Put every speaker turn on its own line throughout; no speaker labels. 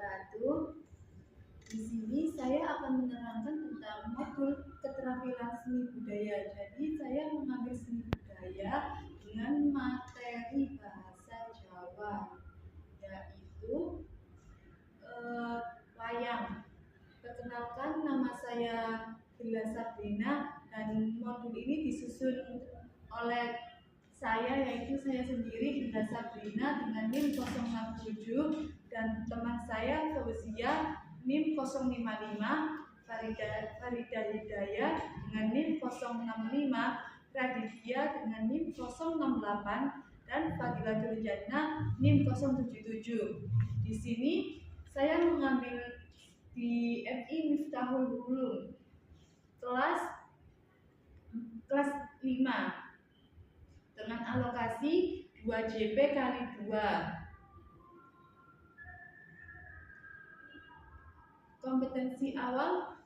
wabarakatuh. Di sini saya akan menerangkan tentang modul keterampilan seni budaya. Jadi saya mengambil seni budaya dengan materi bahasa Jawa, yaitu wayang. Perkenalkan, nama saya Gila Sabrina dan modul ini disusun oleh saya, yaitu saya sendiri Gila Sabrina dengan NIM 067 dan teman saya Fauzia NIM 055, Farida Hidayah dengan NIM 065, Raditya dengan NIM 068 dan Fadila Jannah NIM 077. Di sini saya mengambil di MI Miftahul Ulum kelas 5 dengan alokasi 2 JP kali 2. Kompetensi awal,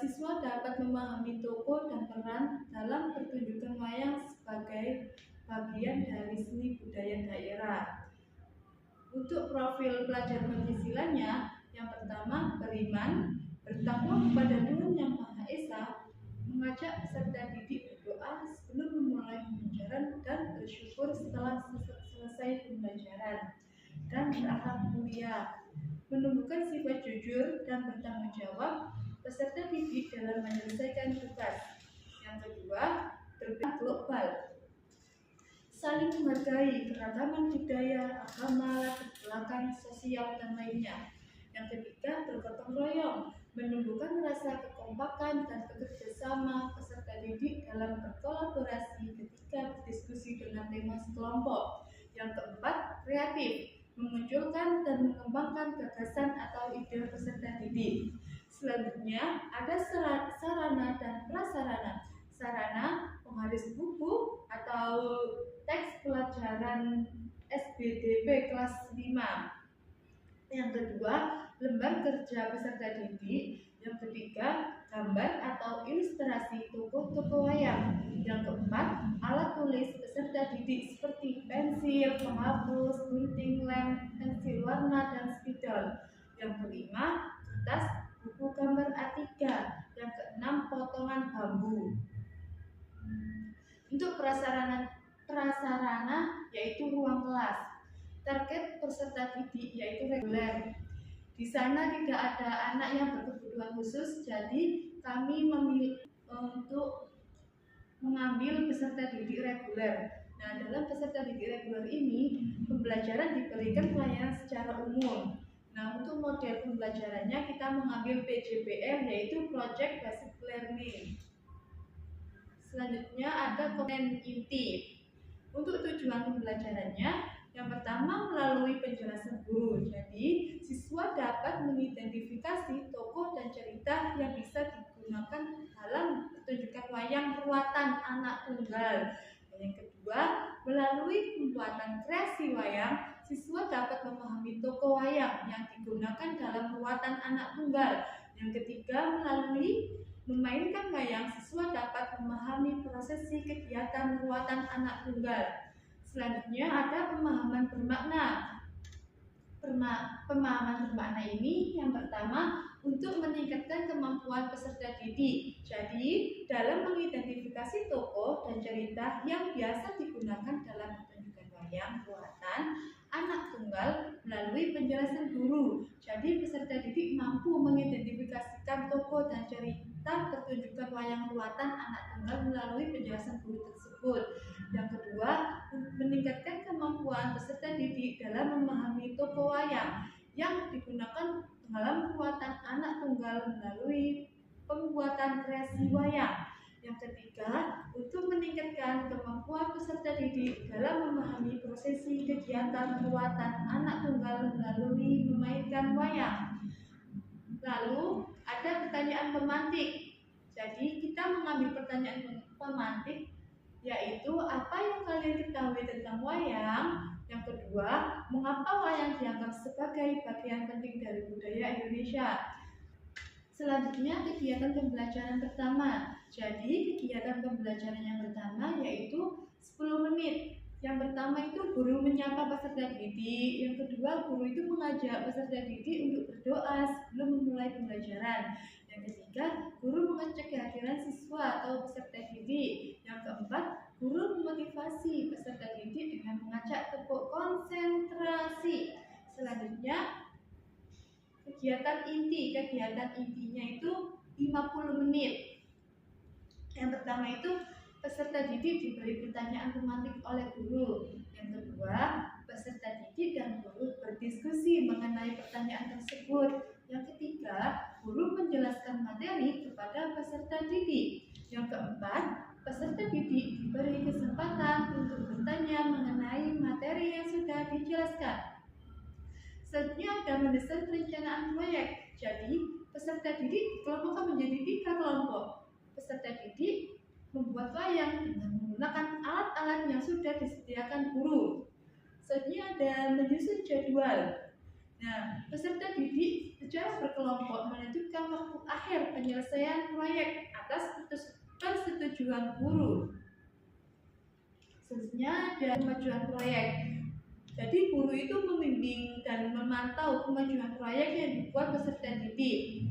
siswa dapat memahami tokoh dan peran dalam pertunjukan wayang sebagai bagian dari seni budaya daerah. Untuk profil pelajar Pancasilanya, yang pertama beriman, bertakwa kepada Tuhan Yang Maha Esa, mengajak peserta didik berdoa sebelum memulai pembelajaran dan bersyukur setelah selesai pembelajaran, dan berakhlak mulia, menumbuhkan sifat jujur dan bertanggung jawab peserta didik dalam menyelesaikan tugas. Yang kedua, berpikir global, saling menghargai keragaman budaya, agama, latar belakang sosial, dan lainnya. Yang ketiga, bergotong royong, menumbuhkan rasa kekompakan dan bekerja sama peserta didik dalam berkolaborasi ketika berdiskusi dengan tema sekelompok. Yang keempat, kreatif, memunculkan dan mengembangkan gagasan atau ide peserta didik. Selanjutnya, ada sarana dan prasarana. Sarana, pengharis buku atau teks pelajaran SBDP kelas 5. Yang kedua, lembar kerja peserta didik. Yang ketiga, gambar atau ilustrasi tokoh-tokoh wayang. Yang keempat, alat tulis peserta didik seperti pensil, penghapus, gunting lem, pensil warna, dan spidol. Yang kelima, kertas, buku gambar A3. Yang keenam, potongan bambu. Untuk prasarana yaitu ruang kelas. Target peserta didik yaitu reguler. Di sana tidak ada anak yang berkebutuhan khusus, jadi kami memilih untuk mengambil peserta didik reguler. Nah, dalam peserta didik reguler ini, pembelajaran diberikan pelayanan secara umum. Nah, untuk model pembelajarannya kita mengambil PJBL, yaitu Project Basic Learning. Selanjutnya ada komponen inti. Untuk tujuan pembelajarannya, yang pertama melalui penjelasan guru. Jadi, siswa dapat mengidentifikasi tokoh dan cerita yang bisa digunakan dalam pertunjukan wayang ruatan anak tunggal. Dan yang kedua, melalui pembuatan kreasi wayang, siswa dapat memahami tokoh wayang yang digunakan dalam ruatan anak tunggal. Yang ketiga, melalui memainkan wayang, siswa dapat memahami prosesi kegiatan ruatan anak tunggal. Selanjutnya ada pemahaman bermakna. Pemahaman bermakna ini yang pertama untuk meningkatkan kemampuan peserta didik. Jadi, dalam mengidentifikasi tokoh dan cerita yang biasa digunakan dalam pertunjukan wayang ruatan anak tunggal melalui penjelasan guru. Jadi, peserta didik mampu mengidentifikasikan tokoh dan cerita pertunjukan wayang ruatan anak tunggal melalui penjelasan guru tersebut. Yang kedua, meningkatkan kemampuan peserta didik dalam memahami tokoh wayang yang digunakan dalam ruatan anak tunggal melalui pembuatan kreasi wayang. Yang ketiga, untuk meningkatkan kemampuan peserta didik dalam memahami prosesi kegiatan ruatan anak tunggal melalui memainkan wayang. Lalu ada pertanyaan pemantik. Jadi kita mengambil pertanyaan pemantik, yaitu apa yang kalian ketahui tentang wayang. Yang kedua, mengapa wayang dianggap sebagai bagian penting dari budaya Indonesia. Selanjutnya, kegiatan pembelajaran pertama. Jadi kegiatan pembelajaran yang pertama yaitu 10 menit. Yang pertama itu guru menyapa peserta didik, yang kedua guru itu mengajak peserta didik untuk berdoa sebelum memulai pembelajaran. Yang ketiga, guru mengecek kehadiran siswa atau peserta didik. Yang keempat, guru memotivasi peserta didik dengan mengajak tepuk konsentrasi. Selanjutnya, kegiatan intinya itu 50 menit. Yang pertama itu peserta didik diberi pertanyaan tematik oleh guru. Yang kedua, peserta didik dan guru berdiskusi mengenai pertanyaan tersebut. Yang ketiga, guru menjelaskan materi kepada peserta didik. Yang keempat, peserta didik diberi kesempatan untuk bertanya mengenai materi yang sudah dijelaskan. Selanjutnya ada mendesain perencanaan proyek. Jadi, peserta didik dikelompokkan menjadi 3 kelompok. Peserta didik membuat wayang dengan menggunakan alat-alat yang sudah disediakan guru. Selanjutnya ada menyusun jadwal. Nah, peserta didik secara berkelompok menentukan waktu akhir penyelesaian proyek atas persetujuan guru. Selanjutnya ada kemajuan proyek. Jadi guru itu membimbing dan memantau kemajuan proyek yang dibuat peserta didik.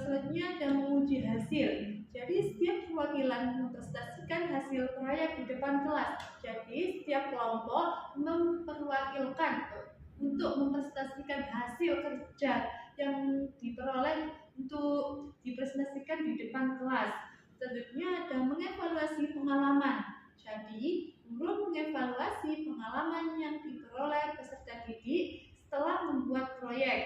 Selanjutnya ada menguji hasil. Jadi setiap perwakilan mempresentasikan hasil proyek di depan kelas. Jadi setiap kelompok memperwakilkan untuk mempresentasikan hasil kerja yang diperoleh untuk dipresentasikan di depan kelas. Selanjutnya ada mengevaluasi pengalaman. Jadi guru mengevaluasi pengalaman yang diperoleh peserta didik setelah membuat proyek.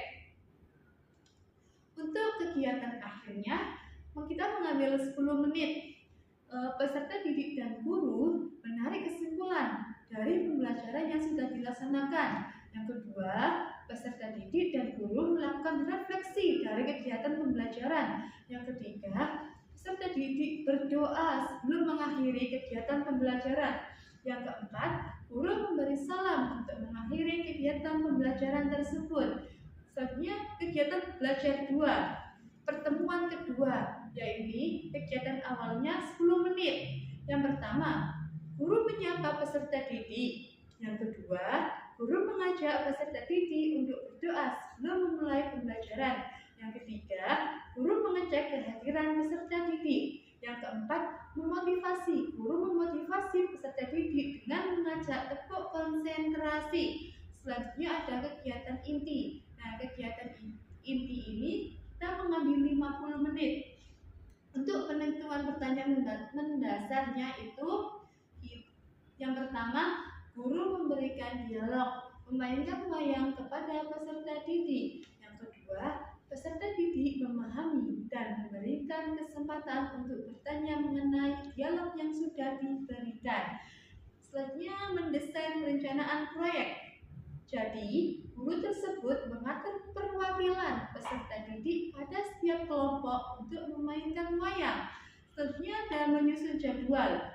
Untuk kegiatan akhirnya, kita mengambil 10 menit. Peserta didik dan guru menarik kesimpulan dari pembelajaran yang sudah dilaksanakan. Yang kedua, peserta didik dan guru melakukan refleksi dari kegiatan pembelajaran. Yang ketiga, peserta didik berdoa sebelum mengakhiri kegiatan pembelajaran. Yang keempat, guru memberi salam untuk mengakhiri kegiatan pembelajaran tersebut. Selanjutnya, kegiatan belajar 2, pertemuan kedua, yaitu kegiatan awalnya 10 menit. Yang pertama, guru menyapa peserta didik. Yang kedua, guru mengajak peserta didik untuk berdoa sebelum memulai pembelajaran. Yang ketiga, guru mengecek kehadiran peserta didik. Yang keempat, memotivasi. Guru memotivasi peserta didik dengan mengajak tepuk konsentrasi. Selanjutnya ada kegiatan inti. Nah, kegiatan inti ini kita mengambil 50 menit. Untuk penentuan pertanyaan mendasarnya itu yang pertama, guru memberikan dialog, memainkan wayang kepada peserta didik. Yang kedua, peserta didik memahami dan memberikan kesempatan untuk bertanya mengenai dialog yang sudah diberikan. Selanjutnya, mendesain perencanaan proyek. Jadi, guru tersebut mengatur perwakilan peserta didik pada setiap kelompok untuk memainkan wayang. Selanjutnya ada menyusun jadwal.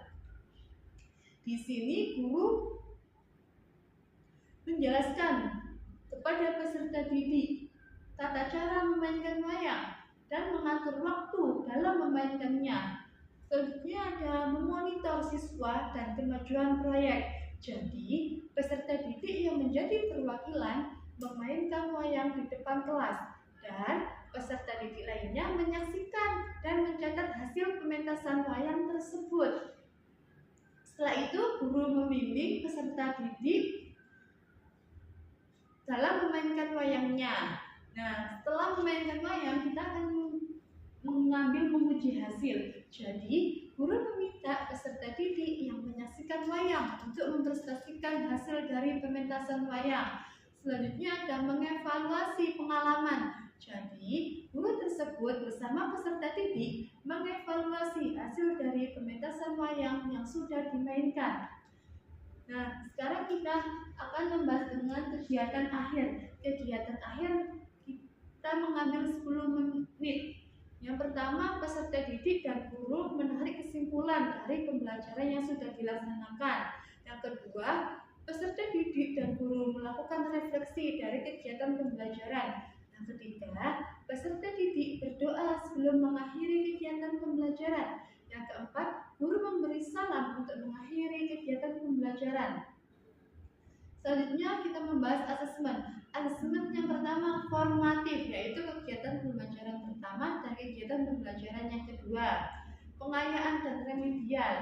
Di sini guru menjelaskan kepada peserta didik tata cara memainkan wayang dan mengatur waktu dalam memainkannya. Selanjutnya ada memonitor siswa dan kemajuan proyek. Jadi, peserta didik yang menjadi perwakilan memainkan wayang di depan kelas dan peserta didik lainnya menyaksikan dan mencatat hasil pementasan wayang tersebut. Setelah itu, guru membimbing peserta didik dalam memainkan wayangnya. Nah, setelah memainkan wayang, kita akan menguji hasil. Jadi, guru meminta peserta didik yang menyaksikan wayang untuk mempresentasikan hasil dari pementasan wayang. Selanjutnya ada mengevaluasi pengalaman. Jadi, guru tersebut bersama peserta didik mengevaluasi hasil dari pementasan wayang yang sudah dimainkan. Nah, sekarang kita akan membahas dengan kegiatan akhir. Kegiatan akhir kita mengambil 10 menit. Yang pertama, peserta didik dan guru menarik kesimpulan dari pembelajaran yang sudah dilaksanakan. Yang kedua, peserta didik dan guru melakukan refleksi dari kegiatan pembelajaran. Yang ketiga, peserta didik berdoa sebelum mengakhiri kegiatan pembelajaran. Yang keempat, guru memberi salam untuk mengakhiri kegiatan pembelajaran. pembelajaran. Selanjutnya kita membahas asesmen. Asesmen yang pertama formatif, yaitu kegiatan pembelajaran pertama dan kegiatan pembelajaran yang kedua. Pengayaan dan remedial.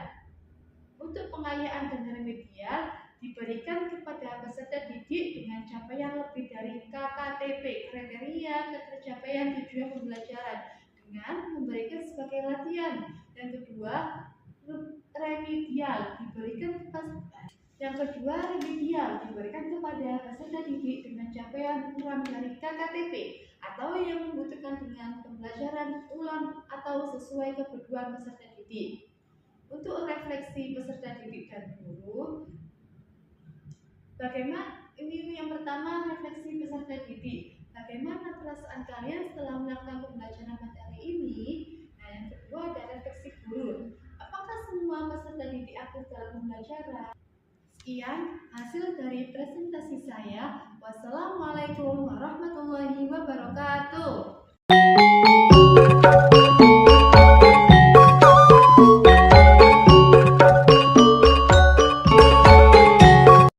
Untuk pengayaan dan remedial diberikan kepada peserta didik dengan capaian lebih dari KKTP, kriteria ketercapaian tujuan pembelajaran, dengan memberikan sebagai latihan. Yang kedua, remedial diberikan kepada peserta didik dengan capaian kurang dari KKTP atau yang membutuhkan dengan pembelajaran ulang atau sesuai kebutuhan peserta didik. Untuk refleksi peserta didik dan guru, yang pertama refleksi peserta didik. Bagaimana perasaan kalian setelah melakukan pembelajaran materi ini? Nah, yang kedua ada refleksi guru. Apakah semua peserta didik aktif dalam pembelajaran? Sekian hasil dari presentasi saya. Wassalamualaikum warahmatullahi wabarakatuh.